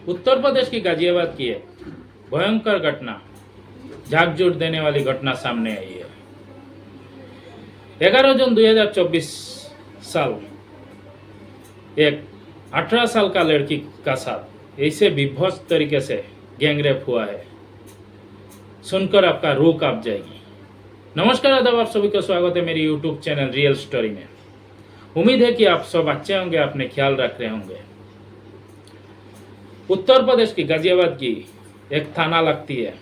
उत्तर प्रदेश की गाजियाबाद की एक भयंकर घटना, झाकझूर देने वाली घटना सामने आई है। 11 जून 2024 साल एक 18 साल का लड़की का साथ ऐसे विभत्स तरीके से गैंगरेप हुआ है, सुनकर आपका रूह कांप जाएगी। नमस्कार, आदाब, आप सभी का स्वागत है मेरी यूट्यूब चैनल रियल स्टोरी में। उम्मीद है कि आप सब अच्छे होंगे, अपने ख्याल रख रहे होंगे। उत्तर प्रदेश की गाजियाबाद की एक थाना लगती है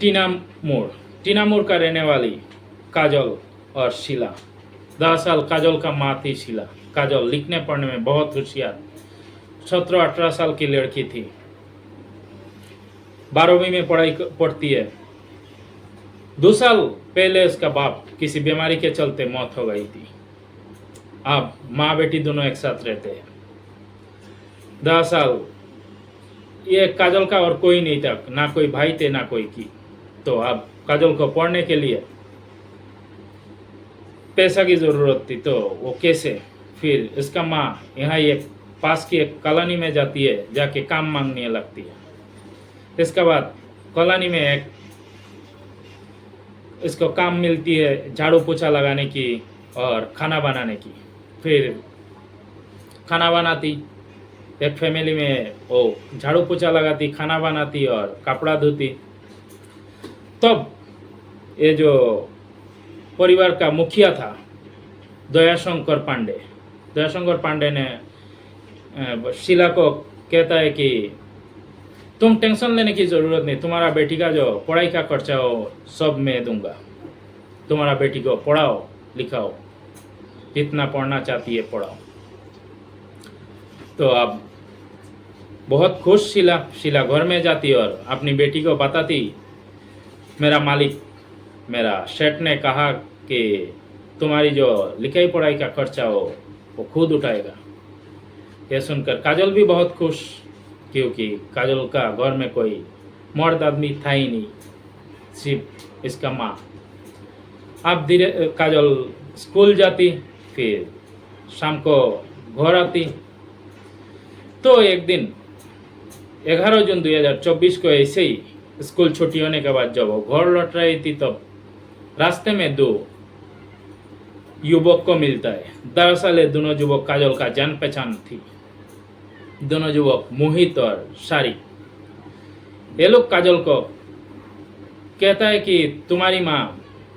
टीनामोड़ का रहने वाली काजल और शीला। दरअसल काजल का माँ थी शीला। काजल लिखने पढ़ने में बहुत होशियार 17-18 साल की लड़की थी। 12वीं में पढ़ती है। 2 साल पहले उसका बाप किसी बीमारी के चलते मौत हो गई थी। अब माँ बेटी दोनों एक साथ रहते हैं। दरअसल ये काजल का और कोई नहीं था, ना कोई भाई थे ना कोई की। तो अब काजल को पढ़ने के लिए पैसा की ज़रूरत थी, तो वो कैसे? फिर इसका माँ यहाँ एक पास की एक कॉलोनी में जाती है, जाके काम मांगने लगती है। इसके बाद कॉलोनी में एक इसको काम मिलती है झाड़ू पोछा लगाने की और खाना बनाने की। फिर खाना बनाती, एक फैमिली में वो झाड़ू पोछा लगाती, खाना बनाती और कपड़ा धोती। तब ये जो परिवार का मुखिया था दयाशंकर पांडे ने शीला को कहता है कि तुम टेंशन लेने की ज़रूरत नहीं, तुम्हारा बेटी का जो पढ़ाई का खर्चा हो सब मैं दूंगा। तुम्हारा बेटी को पढ़ाओ लिखाओ, जितना पढ़ना चाहती है पढ़ाओ। तो अब बहुत खुश शीला घर में जाती और अपनी बेटी को बताती, मेरा मालिक मेरा सेठ ने कहा कि तुम्हारी जो लिखाई पढ़ाई का खर्चा हो वो खुद उठाएगा। यह सुनकर काजल भी बहुत खुश, क्योंकि काजल का घर में कोई मर्द आदमी था ही नहीं, सिर्फ इसका माँ। अब धीरे काजल स्कूल जाती, फिर शाम को घर आती। तो एक दिन 11 जून 2024 को ऐसे ही स्कूल छुट्टी होने के बाद जब वो घर लौट रही थी, तब रास्ते में 2 युवक को मिलता है। दरअसल ये दोनों युवक काजल का जान पहचान थी। दोनों युवक मोहित और शारिक। ये लोग काजल को कहता है कि तुम्हारी माँ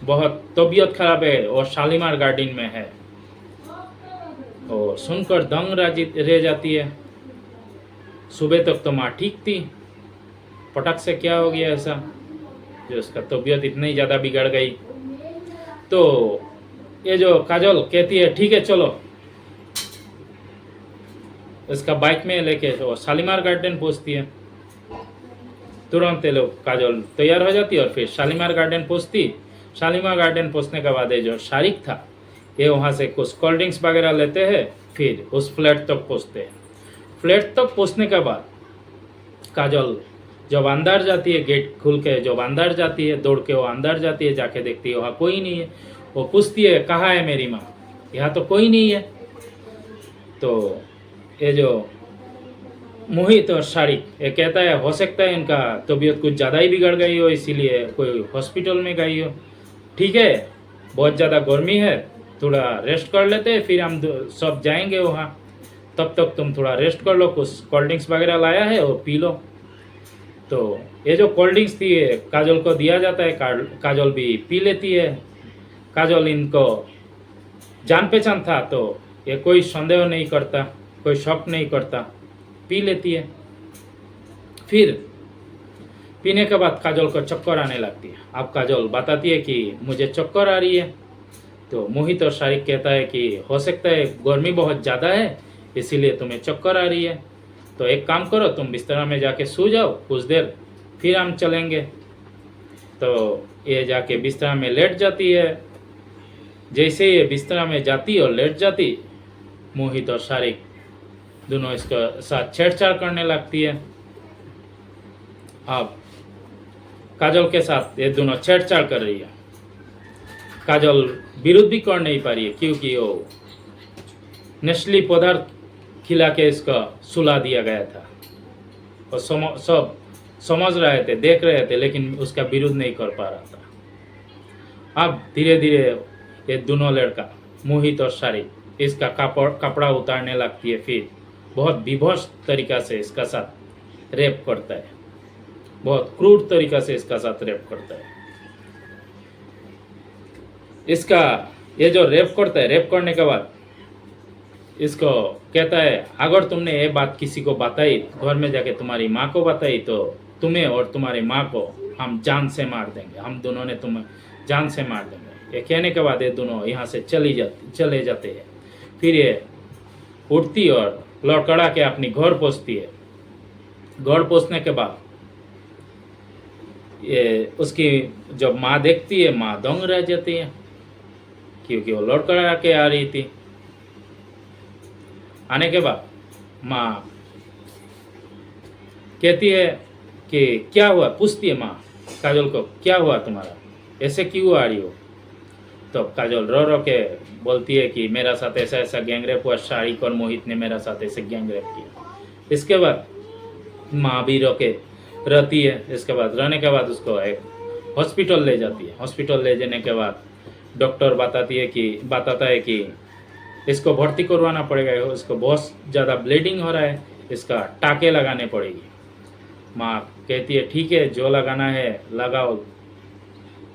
बहुत तबीयत खराब है और शालीमार गार्डन में है। और सुनकर दंग रह जाती है। सुबह तक तो माँ ठीक थी, पटक से क्या हो गया ऐसा जो उसका तबीयत इतनी ज़्यादा बिगड़ गई। तो ये जो काजल कहती है ठीक है चलो, इसका बाइक में लेके तो शालीमार गार्डन पहुंचती है। तुरंत ये लोग काजल तैयार हो जाती है और फिर शालीमार गार्डन पहुंचती। शालीमार गार्डन पहुंचने के बाद ये जो शारिक था ये वहाँ से कुछ कोल्ड ड्रिंक्स वगैरह लेते हैं, फिर उस फ्लैट तक पहुँचते हैं। फ्लैट तक पहुँचने के बाद काजल जब अंदर जाती है, गेट खुल के जब अंदर जाती है, दौड़ के वो अंदर जाती है, जाके देखती है वहाँ कोई नहीं है। वो पूछती है कहाँ है मेरी माँ? यहाँ तो कोई नहीं है। तो ये जो मोहित और शारिक ये कहता है हो सकता है इनका तबीयत कुछ ज़्यादा ही बिगड़ गई हो, इसीलिए कोई हॉस्पिटल में गई हो। ठीक है, बहुत ज़्यादा गर्मी है, थोड़ा रेस्ट कर लेते हैं, फिर हम सब जाएंगे वहाँ। तब तक तुम थोड़ा रेस्ट कर लो, कुछ कोल्ड ड्रिंक्स वगैरह लाया है वो पी लो। तो ये जो कोल्ड ड्रिंक्स थी काजल को दिया जाता है, काजल भी पी लेती है। काजल इनको जान पहचान था, तो ये कोई संदेह नहीं करता, कोई शक नहीं करता, पी लेती है। फिर पीने के बाद काजल को चक्कर आने लगती है। अब काजल बताती है कि मुझे चक्कर आ रही है। तो मोहित और शारिक कहता है कि हो सकता है गर्मी बहुत ज़्यादा है, इसीलिए तुम्हें चक्कर आ रही है। तो एक काम करो, तुम बिस्तर में जाके सो जाओ कुछ देर, फिर हम चलेंगे। तो ये जाके बिस्तर में लेट जाती है। जैसे ये बिस्तर में जाती और लेट जाती, मोहित और शारिक दोनों इसके साथ छेड़छाड़ करने लगती है। अब काजल के साथ ये दोनों छेड़छाड़ कर रही है। काजल विरोध भी कर नहीं पा रही है, क्योंकि वो नस्ली पदार्थ खिला के इसका सुला दिया गया था। और सब समझ रहे थे, देख रहे थे, लेकिन उसका विरोध नहीं कर पा रहा था। अब धीरे धीरे ये दोनों लड़का मोहित और शारिक इसका कपड़ा उतारने लगती है, फिर बहुत विभत्स तरीका से इसका साथ रेप करता है, बहुत क्रूर तरीका से इसका साथ रेप करता है। इसका ये जो रेप करता है, रेप करने के बाद इसको कहता है अगर तुमने ये बात किसी को बताई, घर में जाके तुम्हारी माँ को बताई, तो तुम्हें और तुम्हारी माँ को हम जान से मार देंगे, हम दोनों ने तुम्हें जान से मार देंगे। ये कहने के बाद ये दोनों यहाँ से चले जाते हैं। फिर ये उठती और लड़खड़ा के अपनी घर पहुँचती है। घर पहुँचने के बाद ये उसकी जब माँ देखती है, माँ दंग रह जाती है, क्योंकि वो लड़खड़ा के आ रही थी। आने के बाद माँ कहती है कि क्या हुआ, पूछती है माँ काजल को, क्या हुआ तुम्हारा, ऐसे क्यों आ रही हो। तो काजल रो रो के बोलती है कि मेरा साथ ऐसा ऐसा गैंगरेप हुआ, शारिक और मोहित ने मेरा साथ ऐसे गैंगरेप किया। इसके बाद माँ भी रो के रहती है। इसके बाद रहने के बाद उसको एक हॉस्पिटल ले जाती है। हॉस्पिटल ले जाने के बाद डॉक्टर बताता है कि इसको भर्ती करवाना पड़ेगा, इसको बहुत ज़्यादा ब्लीडिंग हो रहा है, इसका टाँके लगाने पड़ेगी। माँ कहती है ठीक है, जो लगाना है लगाओ।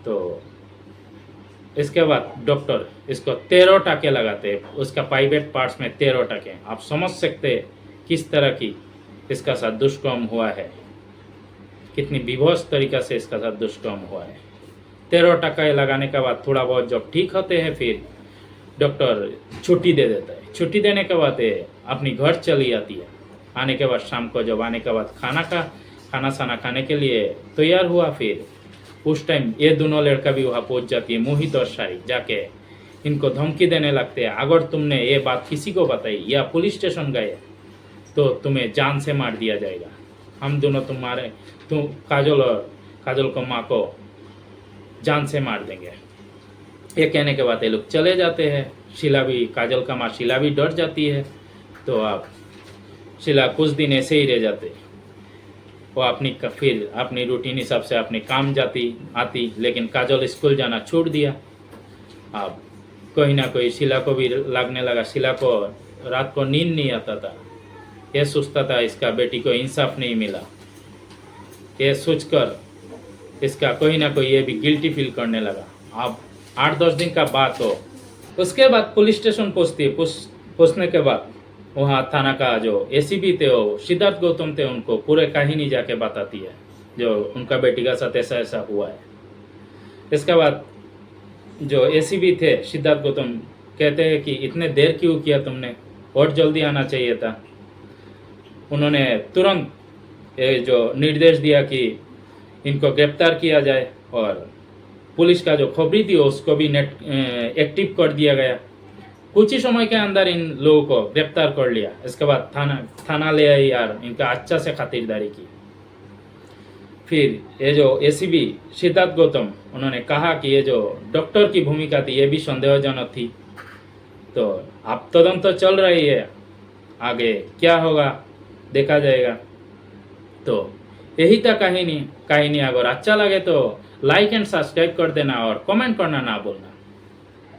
तो इसके बाद डॉक्टर इसको 13 टाँके लगाते हैं, उसका प्राइवेट पार्ट्स में 13 टाँके। आप समझ सकते हैं किस तरह की इसका साथ दुष्कर्म हुआ है, कितनी विभत्स तरीक़ा से इसका साथ दुष्कर्म हुआ है। 13 टाँके लगाने के बाद थोड़ा बहुत जब ठीक होते हैं, फिर डॉक्टर छुट्टी दे देता है। छुट्टी देने के बाद अपनी घर चली जाती है। आने के बाद शाम को जब आने के बाद खाना साना खाने के लिए तैयार हुआ, फिर उस टाइम ये दोनों लड़का भी वहाँ पहुँच जाती है, मोहित और शारिक। जाके इनको धमकी देने लगते हैं अगर तुमने ये बात किसी को बताई या पुलिस स्टेशन गए तो तुम्हें जान से मार दिया जाएगा, हम दोनों तुम काजल को माँ को जान से मार देंगे। ये कहने के बाद ये लोग चले जाते हैं। शीला भी, काजल का माँ शीला भी डर जाती है। तो आप शीला कुछ दिन ऐसे ही रह जाते, वो फिर अपनी रूटीन हिसाब से अपने काम आती, लेकिन काजल स्कूल जाना छोड़ दिया। अब कोई ना कोई शीला को भी लगने लगा, शीला को रात को नींद नहीं आता था, यह सोचता था इसका बेटी को इंसाफ नहीं मिला। यह सोचकर इसका कोई ना कोई ये भी गिल्टी फील करने लगा। अब 8-10 दिन का बात हो, उसके बाद पुलिस स्टेशन पहुँचती है। पहुँचने के बाद वहाँ थाना का जो एसीपी थे, वो सिद्धार्थ गौतम थे, उनको पूरे कहानी जाके बताती है जो उनका बेटी का साथ ऐसा ऐसा हुआ है। इसके बाद जो एसीपी थे सिद्धार्थ गौतम कहते हैं कि इतने देर क्यों किया तुमने, और जल्दी आना चाहिए था। उन्होंने तुरंत जो निर्देश दिया कि इनको गिरफ्तार किया जाए, और पुलिस का जो खबरी थी उसको भी एक्टिव कर दिया गया। कुछ ही समय के अंदर इन लोगों को गिरफ्तार कर लिया। इसके बाद थाना ले आई यार, इनका अच्छा से खातिरदारी की। फिर ये जो एसीपी सिद्धार्थ गौतम, उन्होंने कहा कि ये जो डॉक्टर की भूमिका थी ये भी संदेहजनक थी। तो अब तदंत तो चल रही है, आगे क्या होगा देखा जाएगा। तो यही था कहानी। अगर अच्छा लगे तो लाइक एंड सब्सक्राइब कर देना और कमेंट करना ना भूलना।